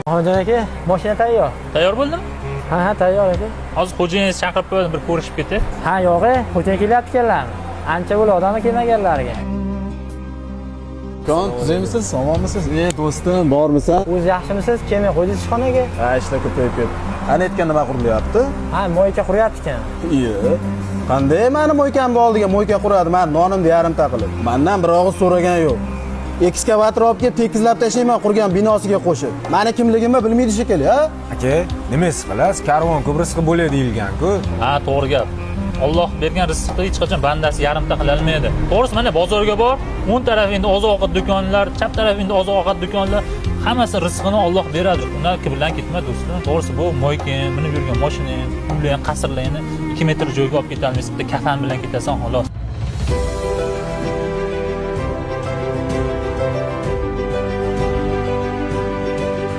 Xo'jajon aka, mashina tayyor. Tayyor bo'ldimi? Ha, tayyor aka. Hozir xo'jayiningizni chaqirib qo'ydim, bir ko'rishib ketay. Ha, yo'q, xo'jayin kelyapti-kanlar. Ancha bo'ldi odamlar kelmaganlariga. Kon, tuzaymiz, omonmisiz? Do'stim, bormisan? O'zi yaxshimisiz? Kelmay qo'ydingiz ishxonaga? Ha, ishlar ko'payib ketdi. Ana aytgan nima qurilyapti? Ha, mo'yka quryapti ekan. Iye. Qanday meni mo'ykamni oldiga mo'yka quradi? Men nonimni yarimta qilib. Mendan bir og'iz so'ragan yo'q. Ekskavator olib kelib tekizlab tashlayman qurgan binosiga qo'shib. Meni kimligimni bilmaydi shekilli, ha? Aka, nima his qilasiz? Karvon ko'p rizqi bo'ladi deyilgan-ku. Ha, to'g'ri gap. Alloh bergan rizqni hech qachon bandasi yarimta qila olmaydi. To'g'risi, mana bozorga bor, o'ng tarafingda oziq-ovqat do'konlar, chap tarafingda oziq-ovqat do'konlar, hammasi rizqini Alloh beradi. Undan bilan ketma do'stlar. To'g'risi, bu mo'ykan, minib yurgan mashinang, uylar, qasrlarni 2 metr joyga olib keta olmaysiz, bitta kafan bilan ketasan xolos.